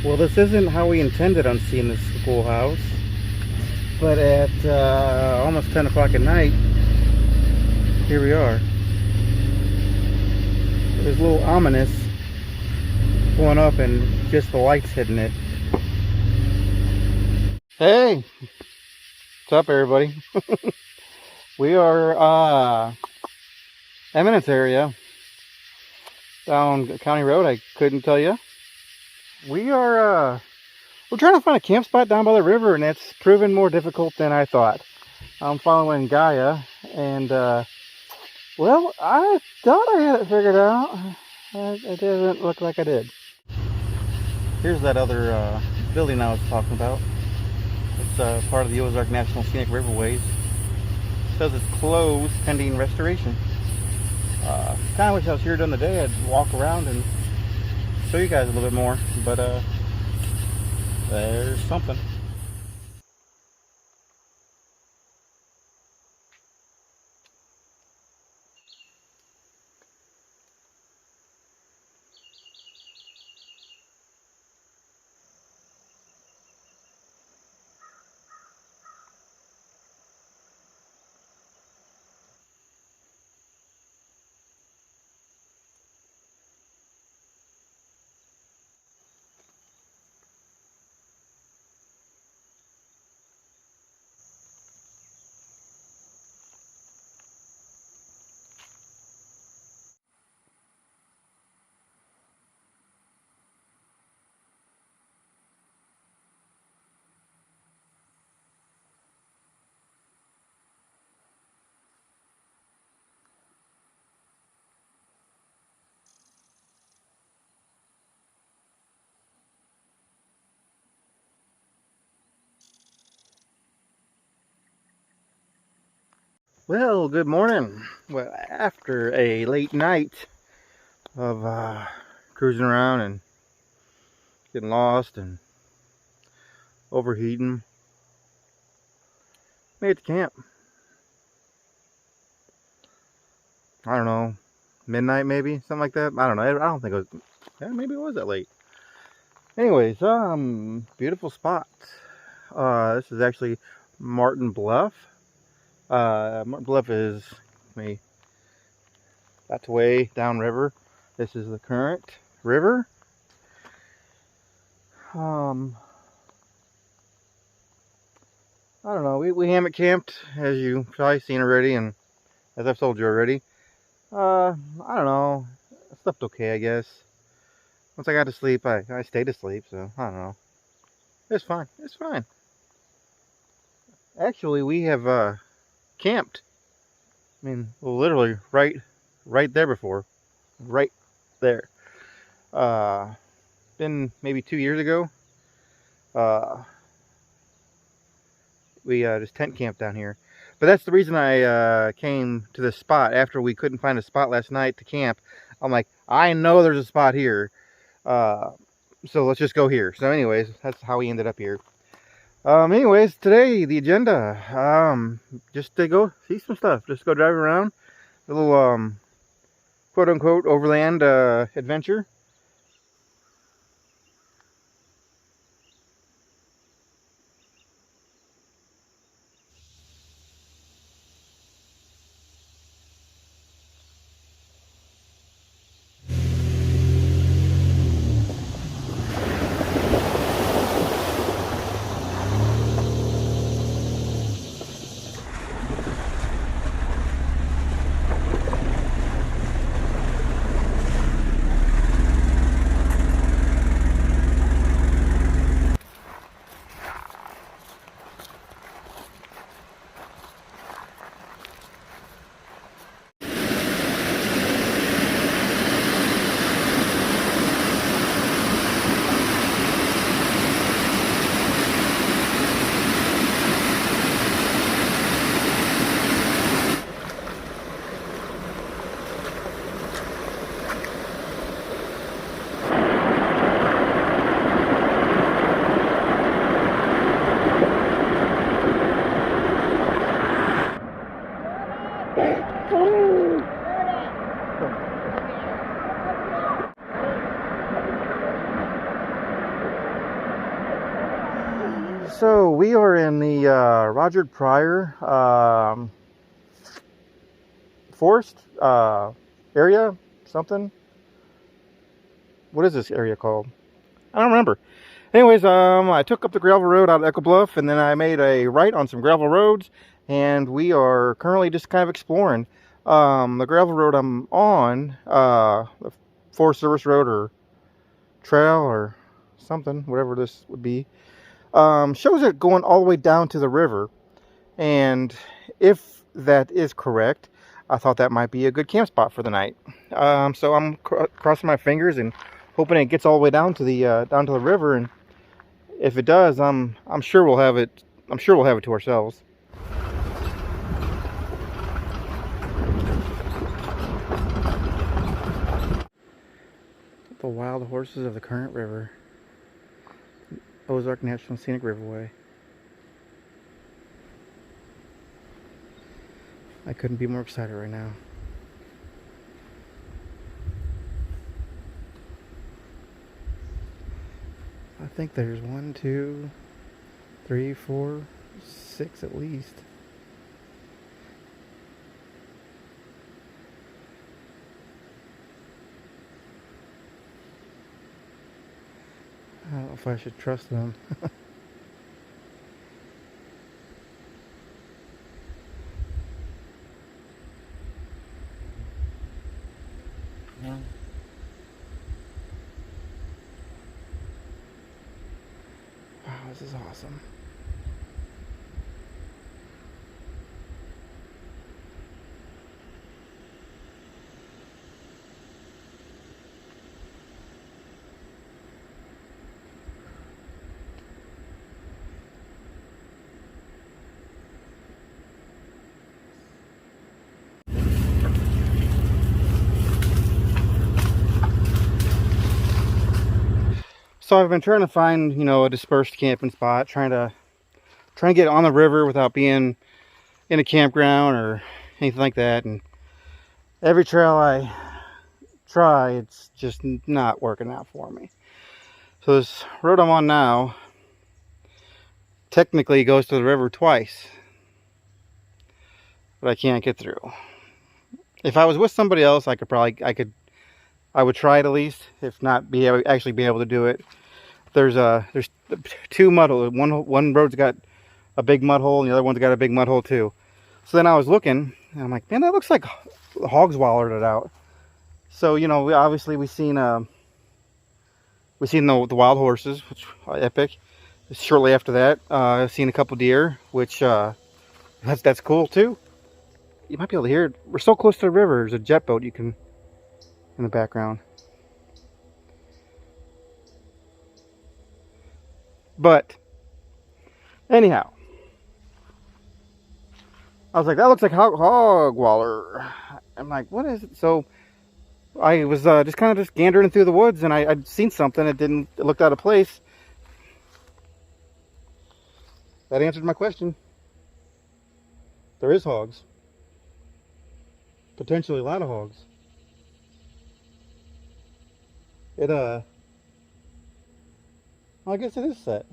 Well, this isn't how we intended on seeing this schoolhouse, but at almost 10 o'clock at night, here we are. It was a little ominous pulling up and just the lights hitting it. Hey! What's up, everybody? We are Eminence area down County Road. I couldn't tell you. We're trying to find a camp spot down by the river, and it's proven more difficult than I thought. I'm following Gaia, and well, I thought I had it figured out. It doesn't look like I did. Here's that other building I was talking about. It's part of the Ozark National Scenic Riverways. It says it's closed pending restoration. Kind of wish I was here during the day. I'd walk around and show you guys a little bit more, but there's something. Well, good morning. Well, after a late night of cruising around and getting lost and overheating, made it to camp. I don't know, midnight maybe, something like that. I don't know. I don't think it was. Yeah, maybe it was that late. Anyways, beautiful spot. This is actually Martin Bluff. Martin Bluff is that's way downriver. This is the current river. I don't know. We hammock camped, as you've probably seen already, and as I've told you already. I don't know. I slept okay, I guess. Once I got to sleep, I stayed asleep. So I don't know. It's fine. It's fine. Actually, we have camped. I mean, literally right there before, right there. Been maybe 2 years ago. We just tent camped down here, but that's the reason I came to this spot after we couldn't find a spot last night to camp. I'm like, I know there's a spot here, so let's just go here. So anyways, that's how we ended up here. Anyways, today the agenda, just to go see some stuff, just go drive around, a little quote unquote overland adventure. we are in the Roger Pryor forest area, something. What is this area called? I don't remember. Anyways, I took up the gravel road out of Echo Bluff, and then I made a right on some gravel roads, and we are currently just kind of exploring. The gravel road I'm on, the Forest Service Road or trail or something, whatever this would be, shows it going all the way down to the river. And if that is correct, I thought that might be a good camp spot for the night. So I'm crossing my fingers and hoping it gets all the way down to the river. And if it does, I'm sure we'll have it. I'm sure we'll have it to ourselves. The wild horses of the Current River, Ozark National Scenic Riverway. I couldn't be more excited right now. I think there's 1, 2, 3, 4, 6 at least. I don't know if I should trust them. Wow, this is awesome. So I've been trying to find, a dispersed camping spot, trying to get on the river without being in a campground or anything like that. And every trail I try, it's just not working out for me. So this road I'm on now technically goes to the river twice, but I can't get through. If I was with somebody else, I would try it at least, if not actually be able to do it. There's two mud holes. One road's got a big mud hole, and the other one's got a big mud hole too. So then I was looking, and I'm like, man, that looks like hogs wallered it out. So we seen the wild horses, which are epic. Shortly after that, I've seen a couple deer, which that's cool too. You might be able to hear it. We're so close to the river. There's a jet boat in the background. But anyhow, I was like, that looks like hog waller. I'm like, what is it? So I was just gandering through the woods, and I'd seen something. It looked out of place. That answered my question. There is hogs. Potentially a lot of hogs. Well, I guess it is set.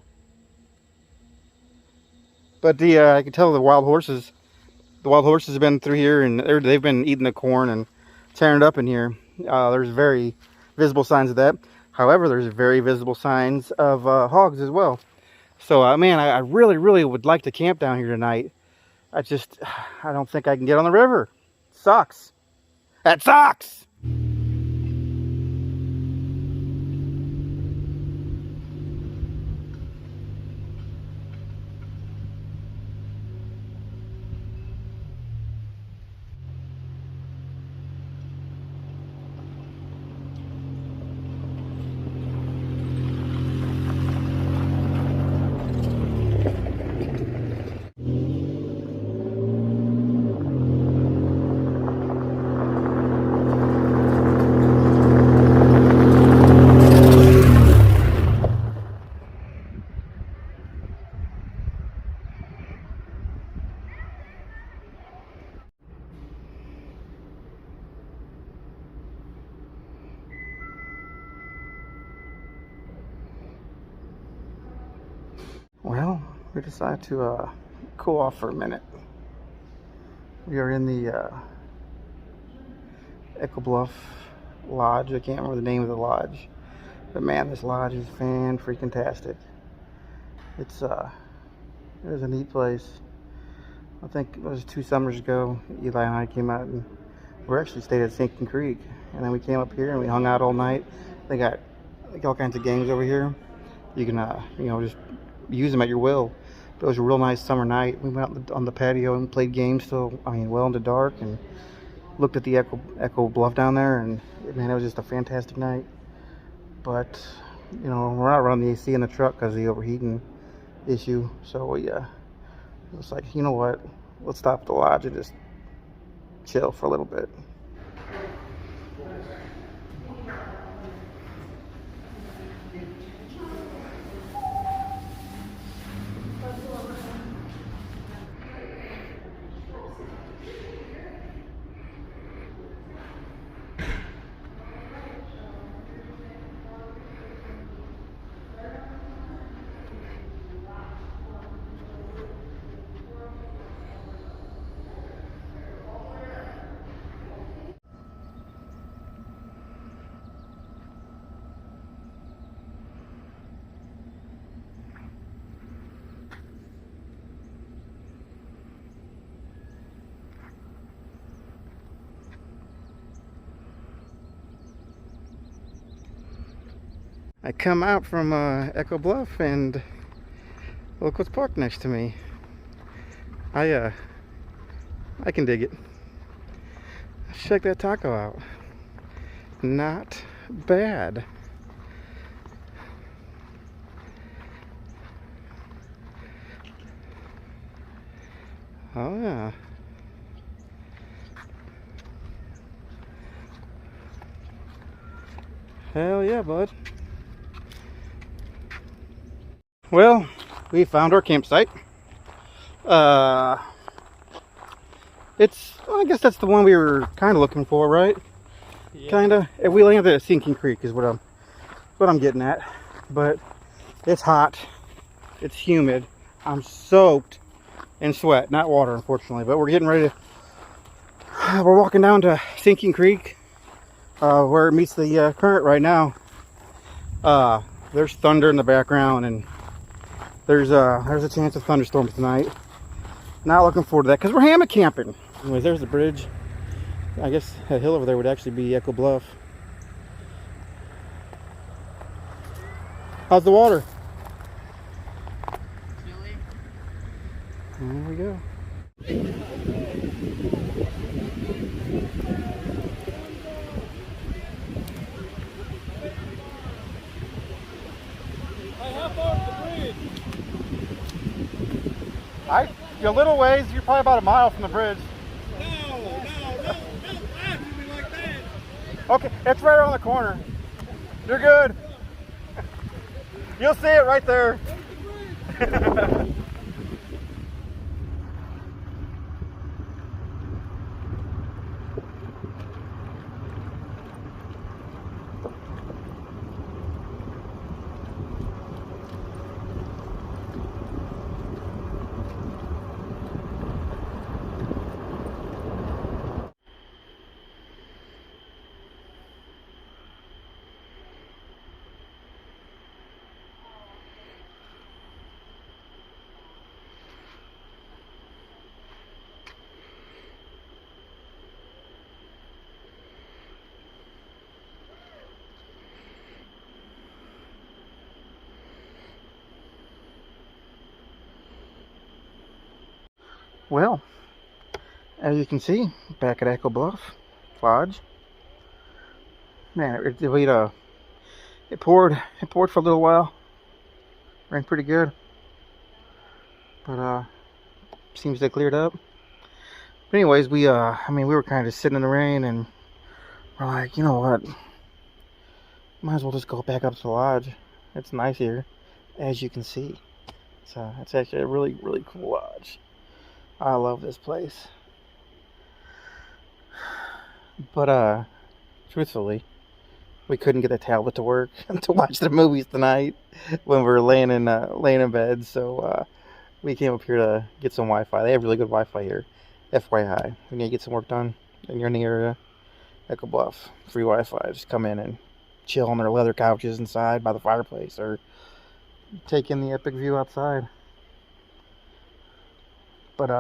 But I can tell the wild horses have been through here, and they've been eating the corn and tearing it up in here. There's very visible signs of that. However, there's very visible signs of hogs as well. So, man, I really, really would like to camp down here tonight. I don't think I can get on the river. Sucks. That sucks! we decided to cool off for a minute. We are in the Echo Bluff Lodge. I can't remember the name of the lodge, but man, this lodge is fan-freaking-tastic. It was a neat place. I think it was 2 summers ago, Eli and I came out and we actually stayed at Sinking Creek, and then we came up here and we hung out all night. They got like all kinds of games over here. You can just use them at your will. But it was a real nice summer night. We went out on the patio and played games till well into dark, and looked at the Echo Bluff down there, and man, it was just a fantastic night. But we're not running the AC in the truck because of the overheating issue. So we it was like, you know what? Let's stop at the lodge and just chill for a little bit. I come out from Echo Bluff and look what's parked next to me. I can dig it. Check that taco out. Not bad. Oh yeah. Hell yeah, bud. Well, we found our campsite. I guess that's the one we were kind of looking for, right? Yeah. Kind of. We landed at Sinking Creek is what I'm getting at. But it's hot. It's humid. I'm soaked in sweat, not water, unfortunately. But we're getting ready to. We're walking down to Sinking Creek, where it meets the current right now. There's thunder in the background, and there's a chance of thunderstorms tonight. Not looking forward to that because we're hammock camping. Anyways, there's the bridge. I guess that hill over there would actually be Echo Bluff. How's the water? Chilly. There we go. A little ways, you're probably about a mile from the bridge. No, laugh at me like that. Okay, it's right around the corner. You're good. You'll see it right there. Well, as you can see, back at Echo Bluff Lodge, man, it poured for a little while, rained pretty good, but seems to have cleared up. But anyways, we were kind of just sitting in the rain, and we're like, you know what, might as well just go back up to the lodge. It's nice here, as you can see. So it's actually a really, really cool lodge. I love this place. But truthfully, we couldn't get a tablet to work to watch the movies tonight when we were laying in bed. So We came up here to get some Wi-Fi. They have really good Wi-Fi here. FYI, we need to get some work done and you're in the area, Echo Bluff, free Wi-Fi. Just come in and chill on their leather couches inside by the fireplace or take in the epic view outside. But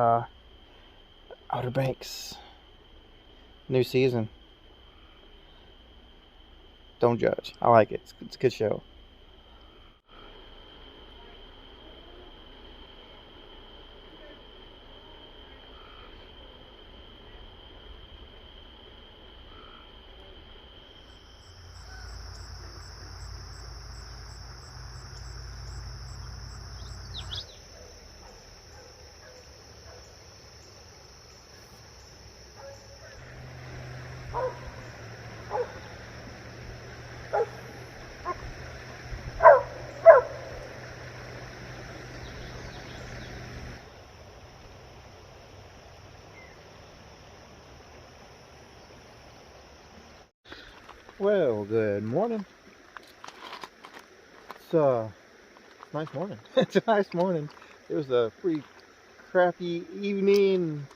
Outer Banks, new season. Don't judge. I like it. It's a good show. Well, good morning. It's a nice morning. It's a nice morning. It was a pretty crappy evening.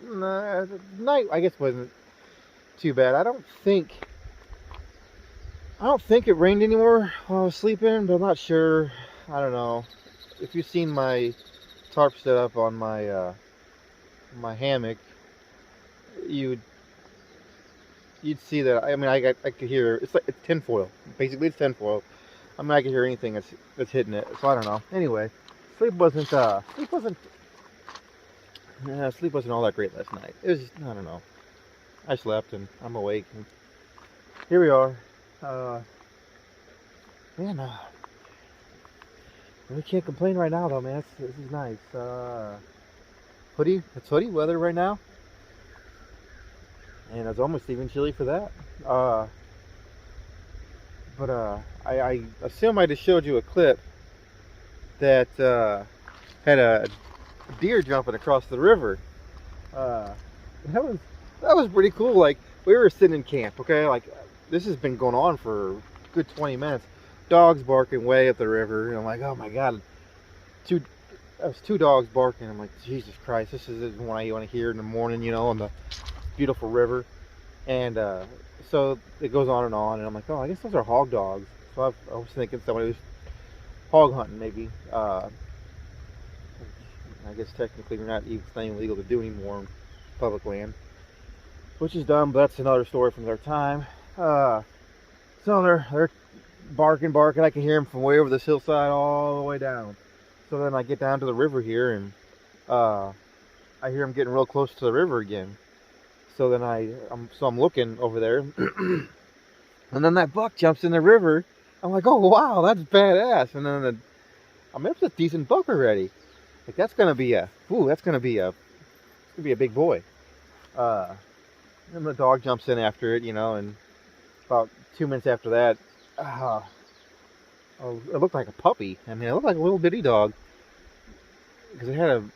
Night, I guess, wasn't too bad. I don't think it rained anymore while I was sleeping, but I'm not sure. I don't know. If you've seen my tarp set up on my hammock, you'd see that. I mean, I could hear it's tinfoil. Basically, it's tinfoil. I mean, I could hear anything that's hitting it. So I don't know. Anyway, sleep wasn't sleep wasn't all that great last night. It was just, I don't know. I slept and I'm awake and here we are. Man, we can't complain right now though, man. This is nice. It's hoodie weather right now. And it's almost even chilly for that. I assume I just showed you a clip that had a deer jumping across the river. That was pretty cool. Like, we were sitting in camp, okay? Like, this has been going on for a good 20 minutes. Dogs barking way up the river, and I'm like, oh my god. That was two dogs barking. I'm like, Jesus Christ, this is the one I want to hear in the morning, you know, on the beautiful river. And so it goes on, and I'm like, oh, I guess those are hog dogs. So I was thinking somebody was hog hunting, maybe. I guess technically we're not even anything legal to do anymore on public land, which is dumb, but that's another story from their time. So they're barking. I can hear them from way over this hillside all the way down. So then I get down to the river here, and I hear them getting real close to the river again. So then I'm looking over there, and then that buck jumps in the river. I'm like, oh wow, that's badass. And then it's a decent buck already. Like, that's gonna be a big boy. And the dog jumps in after it, you know, and about 2 minutes after that, it looked like a puppy. I mean, it looked like a little bitty dog because it had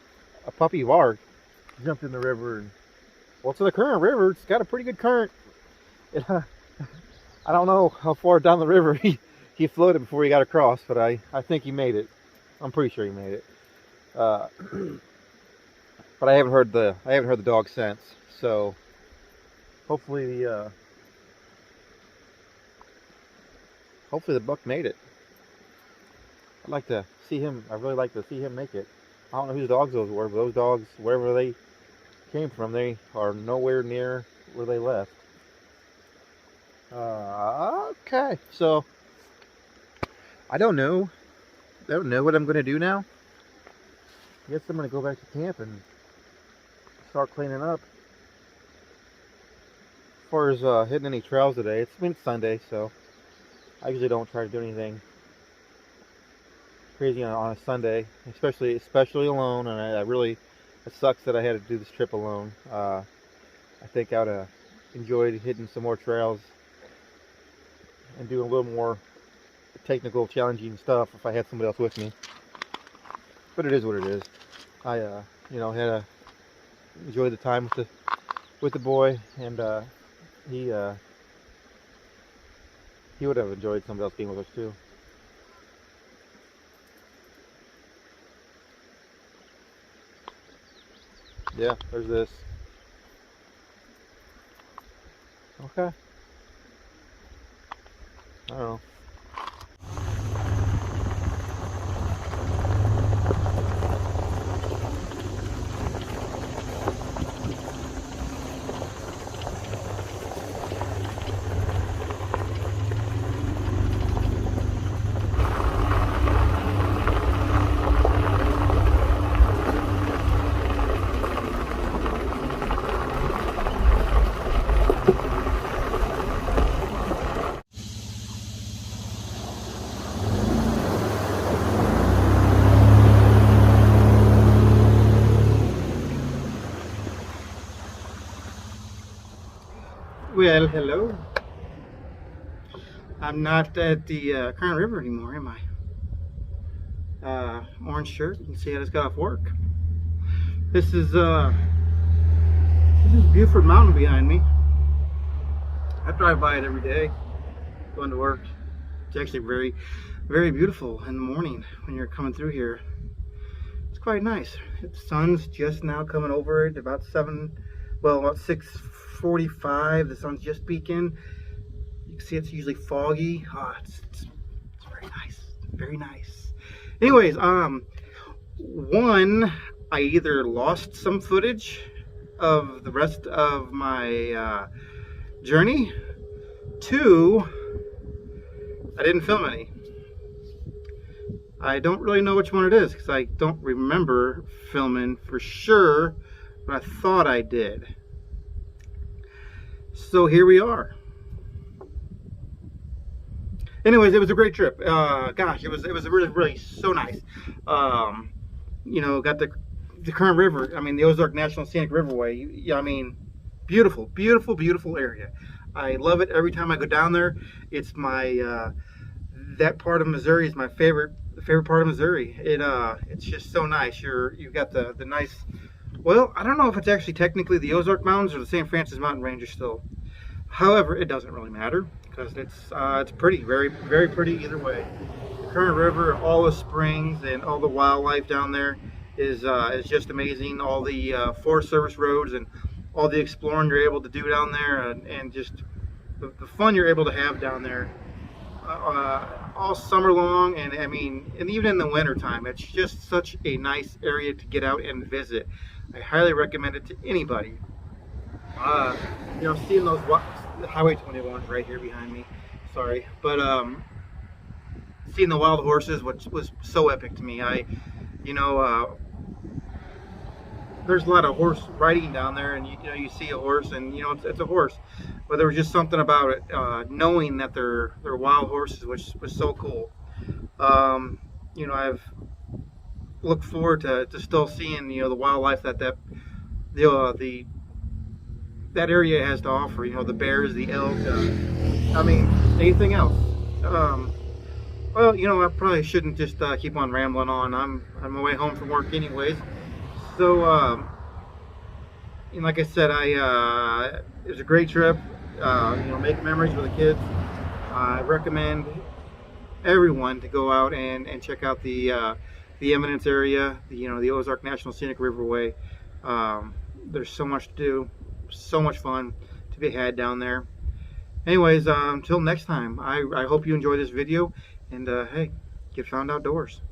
a puppy bark. Jumped in the river, and well, it's in the current river. It's got a pretty good current. I don't know how far down the river he floated before he got across, but I think he made it. I'm pretty sure he made it. But I haven't heard the dog since. So hopefully the buck made it. I'd like to see him. I really like to see him make it. I don't know whose dogs those were, but those dogs, wherever they came from, they are nowhere near where they left. Okay, so I don't know what I'm gonna do now. I guess I'm gonna go back to camp and start cleaning up. As far as hitting any trails today, it's Sunday, so I usually don't try to do anything crazy on a Sunday, especially alone. And it sucks that I had to do this trip alone. I think I would have enjoyed hitting some more trails and doing a little more technical, challenging stuff if I had somebody else with me. But it is what it is. I had to enjoy the time with the boy, and he would have enjoyed somebody else being with us too. Yeah, there's this. Okay. I don't know. Well, hello. I'm not at the Current River anymore, am I? Orange shirt. You can see I just got off work. This is Buford Mountain behind me. I drive by it every day, going to work. It's actually very, very beautiful in the morning when you're coming through here. It's quite nice. The sun's just now coming over it, about 6:45. The sun's just peeking. You can see it's usually foggy. It's very nice, very nice. Anyways, one, I either lost some footage of the rest of my journey. Two, I didn't film any. I don't really know which one it is because I don't remember filming for sure, but I thought I did. So here we are. Anyways, it was a great trip. Gosh, it was really so nice. You know, got the Current River. I mean, the Ozark National Scenic Riverway. Yeah, I mean, beautiful, beautiful, beautiful area. I love it every time I go down there. It's my that part of Missouri is my favorite part of Missouri. It's just so nice. You've got the nice. Well, I don't know if it's actually technically the Ozark Mountains or the St. Francis Mountain Range are still. However, it doesn't really matter because it's pretty, very, very pretty either way. The Current River, all the springs, and all the wildlife down there is just amazing. All the Forest Service roads and all the exploring you're able to do down there, and just the fun you're able to have down there all summer long. And I mean, and even in the winter time, it's just such a nice area to get out and visit. I highly recommend it to anybody. You know, seeing those Highway 21 right here behind me. Sorry, but seeing the wild horses, which was so epic to me. There's a lot of horse riding down there, and you know, you see a horse, and you know it's a horse. But there was just something about it, knowing that they're wild horses, which was so cool. You know, I've looked forward to still seeing, you know, the wildlife that area has to offer. You know, the bears, the elk. I mean, anything else. Well, you know, I probably shouldn't just keep on rambling on. I'm on my way home from work anyways. So, and like I said, it was a great trip. You know, make memories with the kids. I recommend everyone to go out and check out the Eminence area. You know, the Ozark National Scenic Riverway. There's so much to do, so much fun to be had down there. Anyways, until next time, I hope you enjoy this video, and hey, get found outdoors.